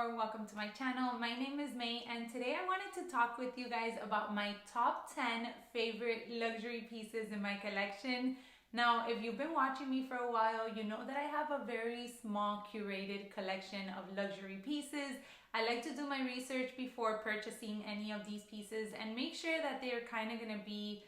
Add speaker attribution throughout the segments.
Speaker 1: or welcome to my channel. My name is May and today I wanted to talk with you guys about my top 10 favorite luxury pieces in my collection. Now, if you've been watching me for a while, you know that I have a very small curated collection of luxury pieces. I like to do my research before purchasing any of these pieces and make sure that they're kind of going to be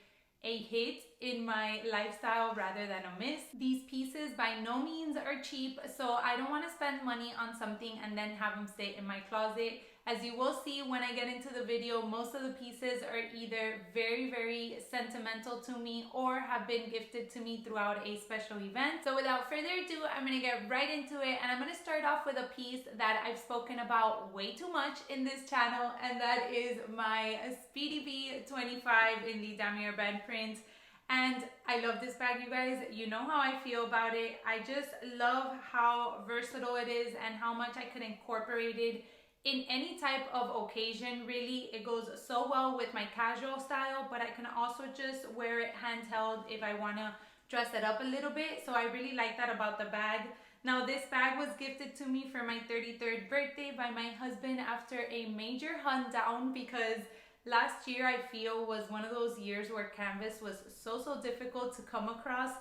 Speaker 1: a hit in my lifestyle rather than a miss. These pieces by no means are cheap, so I don't want to spend money on something and then have them stay in my closet. As you will see when I get into the video, most of the pieces are either very sentimental to me or have been gifted to me throughout a special event. So without further ado, I'm going to get right into it, and I'm going to start off with a piece that I've spoken about way too much in this channel, and that is my Speedy B25 in the damier band print. And I love this bag, you guys. You know how I feel about it. I just love how versatile it is and how much I could incorporate it in any type of occasion. Really, it goes so well with my casual style, but I can also just wear it handheld if I want to dress it up a little bit. So I really like that about the bag. Now, this bag was gifted to me for my 33rd birthday by my husband after a major hunt down, because last year I feel was one of those years where canvas was so difficult to come across.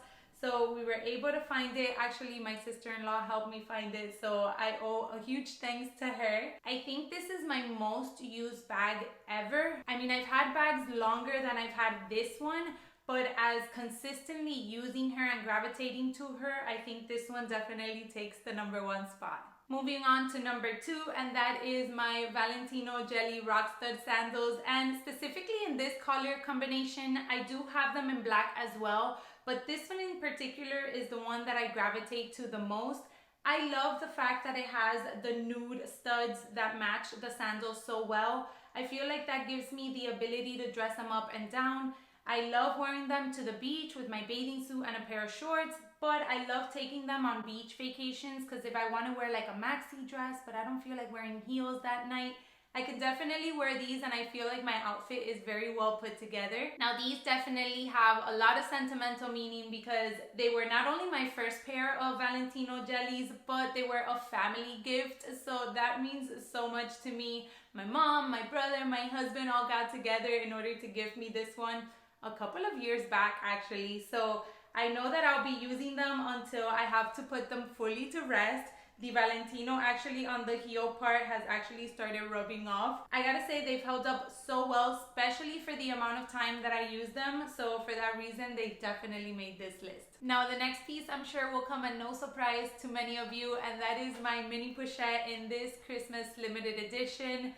Speaker 1: So we were able to find it. Actually, my sister-in-law helped me find it, so I owe a huge thanks to her. I think this is my most used bag ever. I mean, I've had bags longer than I've had this one, but as consistently using her and gravitating to her, I think this one definitely takes the #1 spot. Moving on to number 2, and that is my Valentino Jelly Rockstud sandals, and specifically in this color combination. I do have them in black as well, but this one in particular is the one that I gravitate to the most. I love the fact that it has the nude studs that match the sandals so well. I feel like that gives me the ability to dress them up and down. I love wearing them to the beach with my bathing suit and a pair of shorts, but I love taking them on beach vacations, because if I want to wear like a maxi dress but I don't feel like wearing heels that night, I could definitely wear these and I feel like my outfit is very well put together. Now, these definitely have a lot of sentimental meaning because they were not only my first pair of Valentino jellies, but they were a family gift. So that means so much to me. My mom, my brother, my husband all got together in order to give me this one a couple of years back actually. So I know that I'll be using them until I have to put them fully to rest. The Valentino actually on the heel part has actually started rubbing off. I gotta say, they've held up so well, especially for the amount of time that I use them. So for that reason, they definitely made this list. Now, the next piece I'm sure will come as no surprise to many of you, and that is my mini pochette in this Christmas limited edition.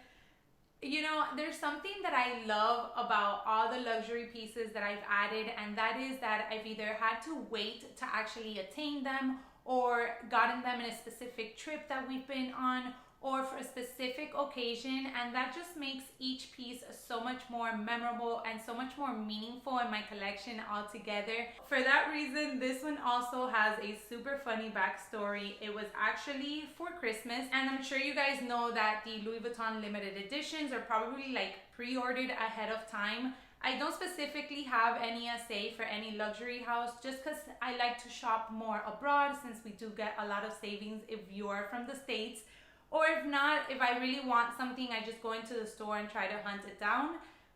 Speaker 1: You know, there's something that I love about all the luxury pieces that I've added, and that is that I've either had to wait to actually attain them, or gotten them in a specific trip that we've been on, or for a specific occasion, and that just makes each piece so much more memorable and so much more meaningful in my collection altogether. For that reason, this one also has a super funny backstory. It was actually for Christmas, and I'm sure you guys know that the Louis Vuitton limited editions are probably like pre-ordered ahead of time. I don't specifically have any SA for any luxury house, just because I like to shop more abroad, since we do get a lot of savings if you are from the States. Or if not, if I really want something, I just go into the store and try to hunt it down.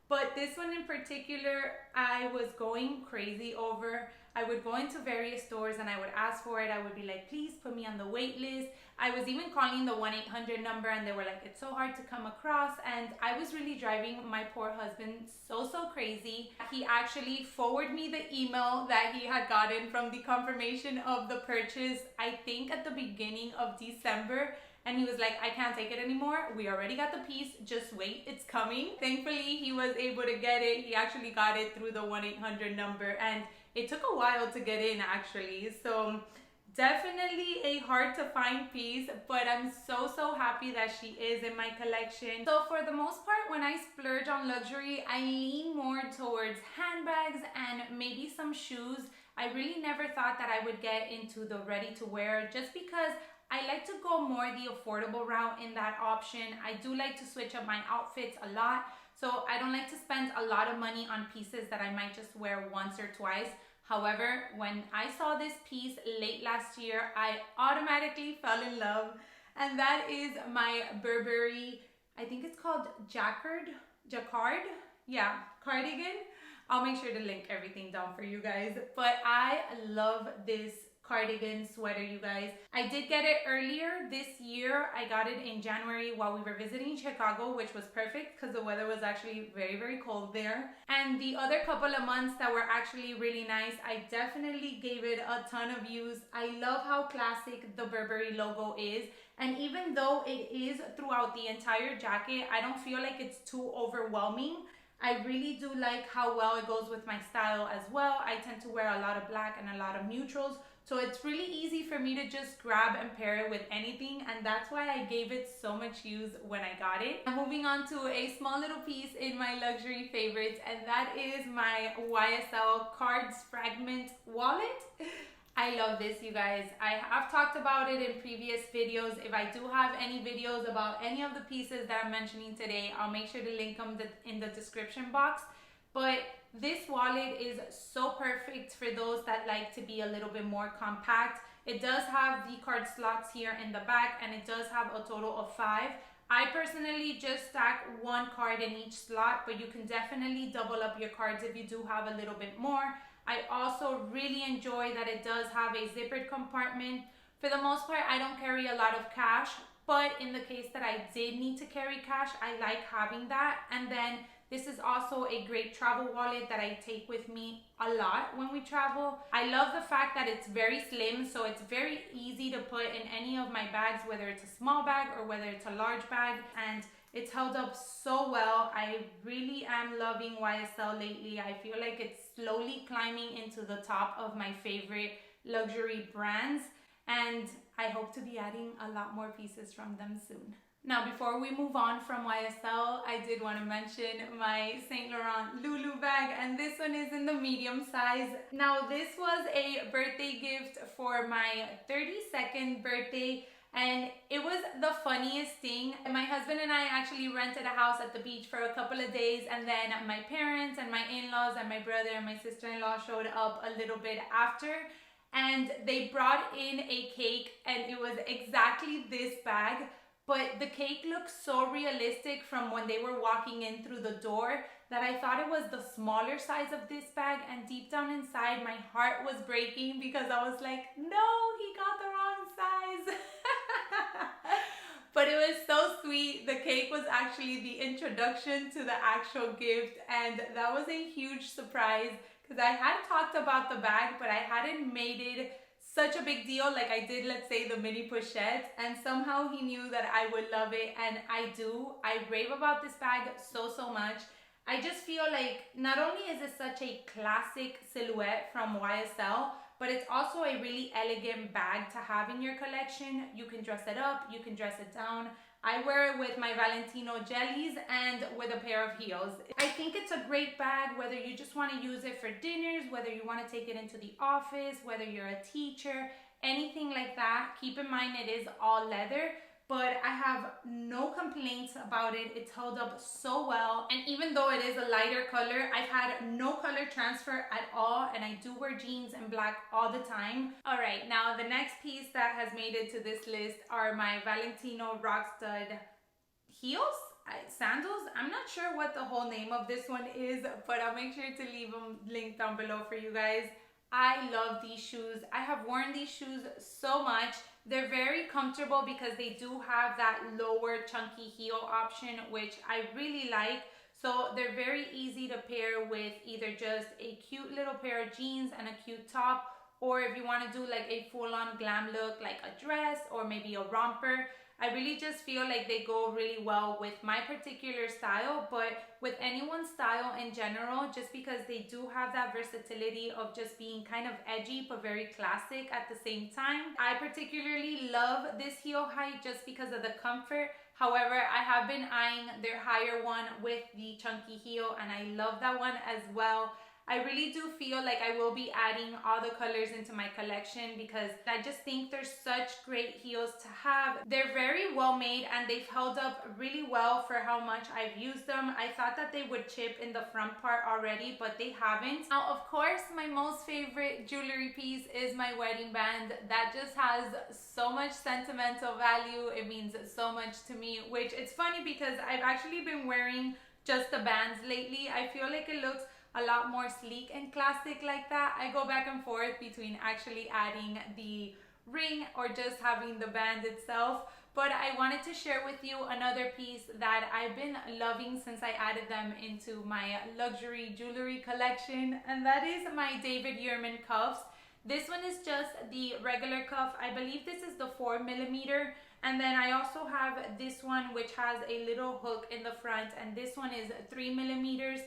Speaker 1: But this one in particular, I was going crazy over. I would go into various stores and I would ask for it. I would be like, please put me on the wait list. I was even calling the 1-800 number and they were like, it's so hard to come across. And I was really driving my poor husband so crazy. He actually forwarded me the email that he had gotten from the confirmation of the purchase, I think at the beginning of December. And he was like, I can't take it anymore. We already got the piece. Just wait, it's coming. Thankfully, he was able to get it. He actually got it through the 1-800 number. And it took a while to get in actually. So definitely a hard to find piece, but I'm so happy that she is in my collection. So for the most part, when I splurge on luxury, I lean more towards handbags and maybe some shoes. I really never thought that I would get into the ready to wear, just because I like to go more the affordable route in that option. I do like to switch up my outfits a lot, so I don't like to spend a lot of money on pieces that I might just wear once or twice. However, when I saw this piece late last year, I automatically fell in love. and that is my Burberry, I think it's called Jacquard, yeah, cardigan. I'll make sure to link everything down for you guys, but I love this cardigan sweater, you guys. I did get it earlier this year. I got it in January while we were visiting Chicago, which was perfect because the weather was actually very, very cold there. And the other couple of months that were actually really nice, I definitely gave it a ton of use. I love how classic the Burberry logo is. And even though it is throughout the entire jacket, I don't feel like it's too overwhelming. I really do like how well it goes with my style as well. I tend to wear a lot of black and a lot of neutrals. So it's really easy for me to just grab and pair it with anything, and that's why I gave it so much use when I got it. I'm moving on to a small little piece in my luxury favorites, and that is my YSL Cards Fragment wallet. I love this, you guys. I have talked about it in previous videos. If I do have any videos about any of the pieces that I'm mentioning today, I'll make sure to link them in the description box. But this wallet is so perfect for those that like to be a little bit more compact. It does have the card slots here in the back, and it does have a total of 5. I personally just stack 1 card in each slot, but you can definitely double up your cards if you do have a little bit more. I also really enjoy that it does have a zippered compartment. For the most part, I don't carry a lot of cash, but in the case that I did need to carry cash, I like having that. And then this is also a great travel wallet that I take with me a lot when we travel. I love the fact that it's very slim, so it's very easy to put in any of my bags, whether it's a small bag or whether it's a large bag, and it's held up so well. I really am loving YSL lately. I feel like it's slowly climbing into the top of my favorite luxury brands, and I hope to be adding a lot more pieces from them soon. Now, before we move on from YSL, I did want to mention my Saint Laurent Lulu bag, and this one is in the medium size. Now, this was a birthday gift for my 32nd birthday, and it was the funniest thing. My husband and I actually rented a house at the beach for a couple of days, and then my parents and my in-laws and my brother and my sister-in-law showed up a little bit after, and they brought in a cake, and it was exactly this bag. But the cake looked so realistic from when they were walking in through the door that I thought it was the smaller size of this bag, and deep down inside my heart was breaking because I was like, no, he got the wrong size. But it was so sweet. The cake was actually the introduction to the actual gift, and that was a huge surprise because I had talked about the bag, but I hadn't made it such a big deal like I did, let's say, the mini pochette, and somehow he knew that I would love it, and I do. I rave about this bag so much. I just feel like not only is it such a classic silhouette from YSL, but it's also a really elegant bag to have in your collection. You can dress it up, you can dress it down. I wear it with my Valentino jellies and with a pair of heels. I think it's a great bag, whether you just want to use it for dinners, whether you want to take it into the office, whether you're a teacher, anything like that. Keep in mind it is all leather, but I have no complaints about it. It's held up so well, and even though it is a lighter color, I've had no color transfer at all, and I do wear jeans in black all the time. All right, now the next piece that has made it to this list are my Valentino Rockstud heels, sandals. I'm not sure what the whole name of this one is, but I'll make sure to leave them linked down below for you guys. I love these shoes. I have worn these shoes so much. They're very comfortable because they do have that lower chunky heel option, which I really like. So they're very easy to pair with either just a cute little pair of jeans and a cute top, or if you want to do like a full-on glam look like a dress or maybe a romper. I really just feel like they go really well with my particular style, but with anyone's style in general, just because they do have that versatility of just being kind of edgy but very classic at the same time. I particularly love this heel height just because of the comfort. However, I have been eyeing their higher one with the chunky heel, and I love that one as well. I really do feel like I will be adding all the colors into my collection because I just think they're such great heels to have. They're very well made and they've held up really well for how much I've used them. I thought that they would chip in the front part already, but they haven't. Now, of course, my most favorite jewelry piece is my wedding band. That just has so much sentimental value. It means so much to me, which it's funny because I've actually been wearing just the bands lately. I feel like it looks a lot more sleek and classic like that. I go back and forth between actually adding the ring or just having the band itself. But I wanted to share with you another piece that I've been loving since I added them into my luxury jewelry collection, and that is my David Yurman cuffs. This one is just the regular cuff. I believe this is the 4mm. And then I also have this one which has a little hook in the front, and this one is 3mm.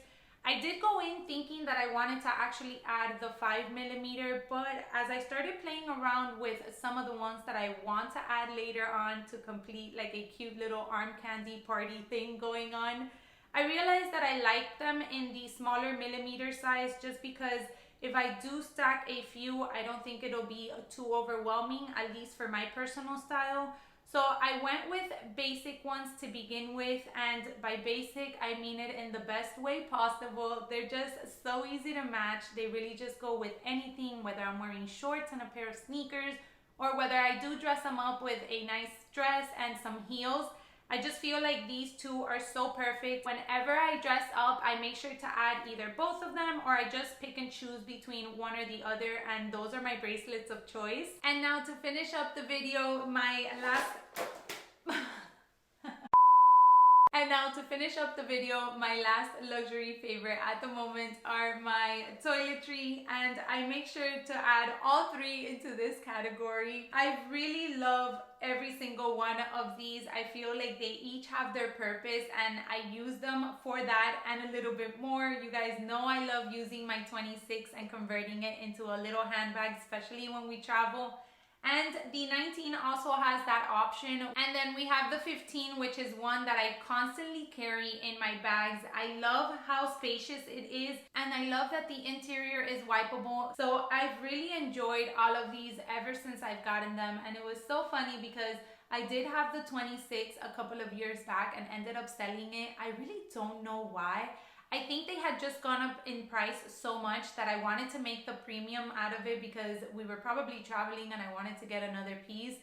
Speaker 1: I did go in thinking that I wanted to actually add the 5mm, but as I started playing around with some of the ones that I want to add later on to complete like a cute little arm candy party thing going on, I realized that I like them in the smaller millimeter size just because if I do stack a few, I don't think it'll be too overwhelming, at least for my personal style. So I went with basic ones to begin with, and by basic, I mean it in the best way possible. They're just so easy to match. They really just go with anything, whether I'm wearing shorts and a pair of sneakers, or whether I do dress them up with a nice dress and some heels. I just feel like these two are so perfect. Whenever I dress up, I make sure to add either both of them or I just pick and choose between one or the other, and those are my bracelets of choice. And now to finish up the video, my last luxury favorite at the moment are my toiletries, and I make sure to add all three into this category. I really love every single one of these. I feel like they each have their purpose and I use them for that and a little bit more. You guys know I love using my 26 and converting it into a little handbag, especially when we travel. And the 19 also has that option. And then we have the 15, which is one that I constantly carry in my bags. I love how spacious it is, and I love that the interior is wipeable. So I've really enjoyed all of these ever since I've gotten them. And it was so funny because I did have the 26 a couple of years back and ended up selling it. I really don't know why. I think they had just gone up in price so much that I wanted to make the premium out of it because we were probably traveling and I wanted to get another piece.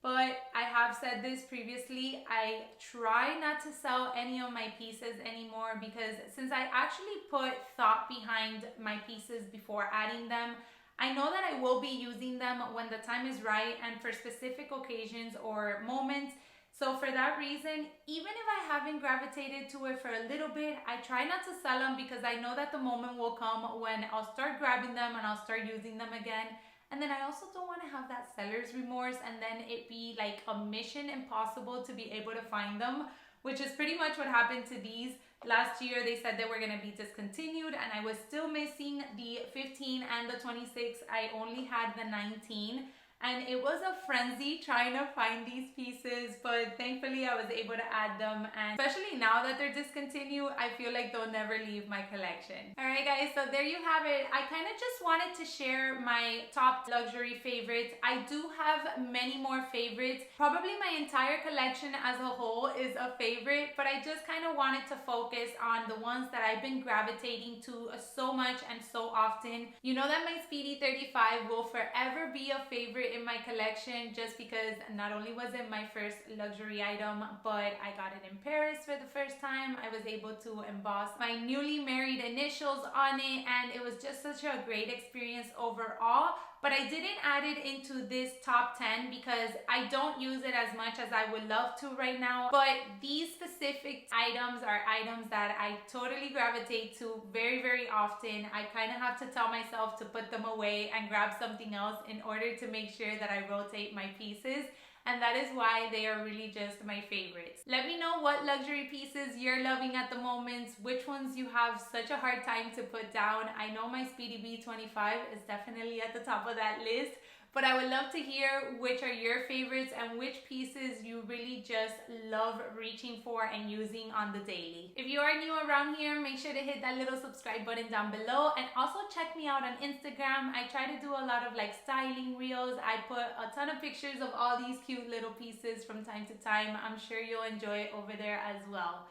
Speaker 1: But I have said this previously, I try not to sell any of my pieces anymore because since I actually put thought behind my pieces before adding them, I know that I will be using them when the time is right and for specific occasions or moments. So for that reason, even if I haven't gravitated to it for a little bit, I try not to sell them because I know that the moment will come when I'll start grabbing them and I'll start using them again. And then I also don't want to have that seller's remorse and then it be like a mission impossible to be able to find them, which is pretty much what happened to these. Last year, they said they were going to be discontinued and I was still missing the 15 and the 26. I only had the 19. And it was a frenzy trying to find these pieces, but thankfully I was able to add them. And especially now that they're discontinued, I feel like they'll never leave my collection. All right, guys, so there you have it. I kind of just wanted to share my top luxury favorites. I do have many more favorites. Probably my entire collection as a whole is a favorite, but I just kind of wanted to focus on the ones that I've been gravitating to so much and so often. You know that my Speedy 35 will forever be a favorite in my collection just because not only was it my first luxury item, but I got it in Paris for the first time. I was able to emboss my newly married initials on it and it was just such a great experience overall. But I didn't add it into this top 10 because I don't use it as much as I would love to right now. But these specific items are items that I totally gravitate to very, very often. I kind of have to tell myself to put them away and grab something else in order to make sure that I rotate my pieces. And that is why they are really just my favorites. Let me know what luxury pieces you're loving at the moment, which ones you have such a hard time to put down. I know my Speedy B25 is definitely at the top of that list, But I would love to hear which are your favorites and which pieces you really just love reaching for and using on the daily. If you are new around here, make sure to hit that little subscribe button down below, and also check me out on Instagram. I try to do a lot of like styling reels. I put a ton of pictures of all these cute little pieces from time to time. I'm sure you'll enjoy it over there as well.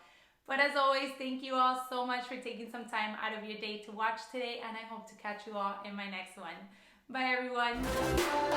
Speaker 1: But as always, thank you all so much for taking some time out of your day to watch today, and I hope to catch you all in my next one. Bye everyone.